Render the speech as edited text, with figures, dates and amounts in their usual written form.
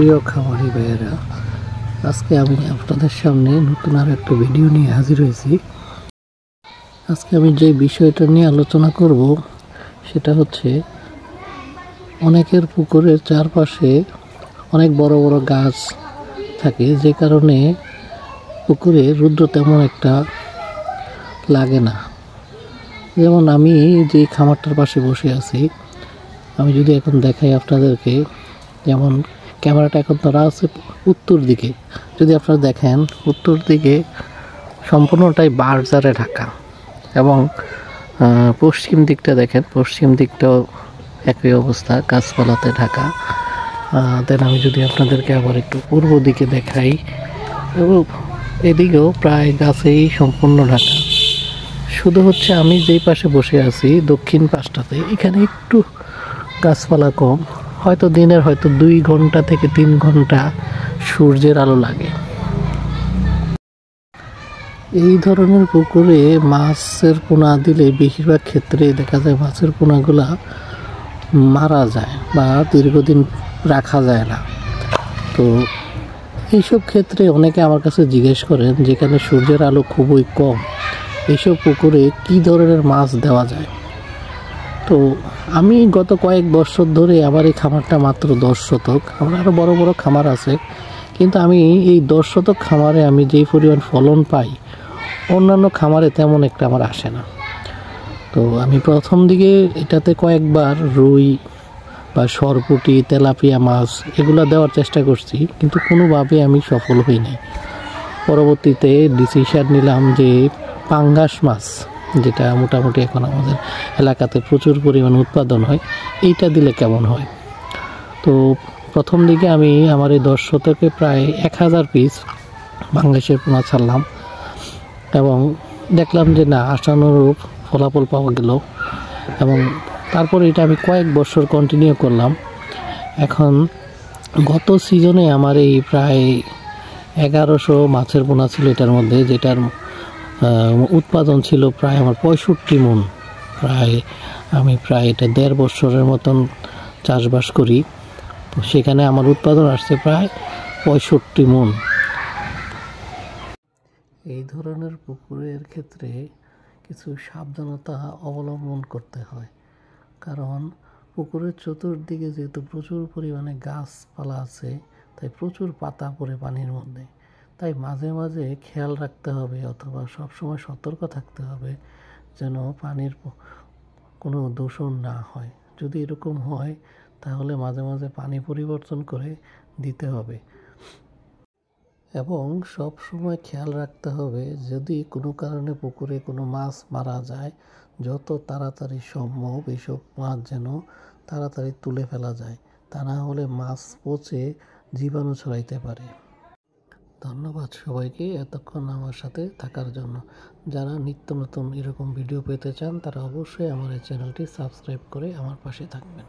প্রিয় খামারি ভাইয়েরা, আজকে আমি আপনাদের সামনে নতুন আর একটা ভিডিও নিয়ে হাজির হয়েছি। আজকে আমি যে বিষয়টা নিয়ে আলোচনা করব সেটা হচ্ছে অনেকের পুকুরের চারপাশে অনেক বড় বড় গাছ থাকে, যে কারণে পুকুরে রৌদ্র তেমন একটা লাগে না। যেমন আমি যে খামারটার পাশে বসে আছি, আমি যদি এখন দেখাই আপনাদেরকে, যেমন ক্যামেরাটা এখন ধরা আছে উত্তর দিকে, যদি আপনারা দেখেন উত্তর দিকে সম্পূর্ণটাই বাঁশঝাড়ে ঢাকা, এবং পশ্চিম দিকটা দেখেন, পশ্চিম দিকটাও একই অবস্থা, গাছপালাতে ঢাকা। দেন আমি যদি আপনাদেরকে আবার একটু পূর্ব দিকে দেখাই, এবং এদিকেও প্রায় গাছেই সম্পূর্ণ ঢাকা। শুধু হচ্ছে আমি যেই পাশে বসে আছি দক্ষিণ পাশটাতে, এখানে একটু গাছপালা কম, হয়তো দিনের 2 ঘন্টা থেকে 3 ঘন্টা সূর্যের আলো লাগে। এই ধরনের পুকুরে মাছের পোনা দিলে বেশিরভাগ ক্ষেত্রে দেখা যায় মাছের পোনাগুলা মারা যায় বা দীর্ঘদিন রাখা যায় না। তো এইসব ক্ষেত্রে অনেকে আমার কাছে জিজ্ঞেস করেন, যেখানে সূর্যের আলো খুবই কম, এইসব পুকুরে কী ধরনের মাছ দেওয়া যায়। তো আমি গত কয়েক বছর ধরে আমার এই খামারটা মাত্র 10 শতক, আমার আরও বড় বড় খামার আছে, কিন্তু আমি এই 10 শতক খামারে আমি যেই পরিমাণ ফলন পাই অন্যান্য খামারে তেমন একটা আমার আসে না। তো আমি প্রথম দিকে এটাতে কয়েকবার রুই বা সরপুঁটি, তেলাপিয়া মাছ এগুলো দেওয়ার চেষ্টা করছি, কিন্তু কোনোভাবে আমি সফল হই নাই। পরবর্তীতে ডিসিশন নিলাম যে পাঙ্গাস মাছ, যেটা মোটামুটি এখন আমাদের এলাকাতে প্রচুর পরিমাণ উৎপাদন হয়, এইটা দিলে কেমন হয়। তো প্রথম দিকে আমি আমার এই 10 শতকে প্রায় 1000 পিস পাঙ্গাসের পোনা ছাড়লাম, এবং দেখলাম যে না, আশানুরূপ ফলাফল পাওয়া গেল, এবং তারপর এটা আমি কয়েক বছর কন্টিনিউ করলাম। এখন গত সিজনে আমার এই প্রায় 1100 মাছের পোনা ছিল এটার মধ্যে, যেটার উৎপাদন ছিল প্রায় আমার 65 মণ। আমি প্রায় এটা 1.5 বছরের মতন চাষবাস করি, তো সেখানে আমার উৎপাদন আসছে প্রায় 65 মণ। এই ধরনের পুকুরের ক্ষেত্রে কিছু সাবধানতা অবলম্বন করতে হয়, কারণ পুকুরের চতুর্দিকে যেহেতু প্রচুর পরিমাণে গাছপালা আছে, তাই প্রচুর পাতা পড়ে পানির মধ্যে। তাই মাঝে মাঝে খেয়াল রাখতে হবে, অথবা সবসময় সতর্ক থাকতে হবে যেন পানির কোনো দূষণ না হয়। যদি এরকম হয় তাহলে মাঝে মাঝে পানি পরিবর্তন করে দিতে হবে, এবং সব সময় খেয়াল রাখতে হবে যদি কোনো কারণে পুকুরে কোনো মাছ মারা যায়, যত তাড়াতাড়ি সম্ভব এইসব মাছ যেন তাড়াতাড়ি তুলে ফেলা যায়, তা না হলে মাছ পচে জীবাণু ছড়াইতে পারে। ধন্যবাদ সবাইকে এতক্ষণ আমার সাথে থাকার জন্য। যারা নিত্য নতুন এরকম ভিডিও পেতে চান তারা অবশ্যই আমার এই চ্যানেলটি সাবস্ক্রাইব করে আমার পাশে থাকবেন।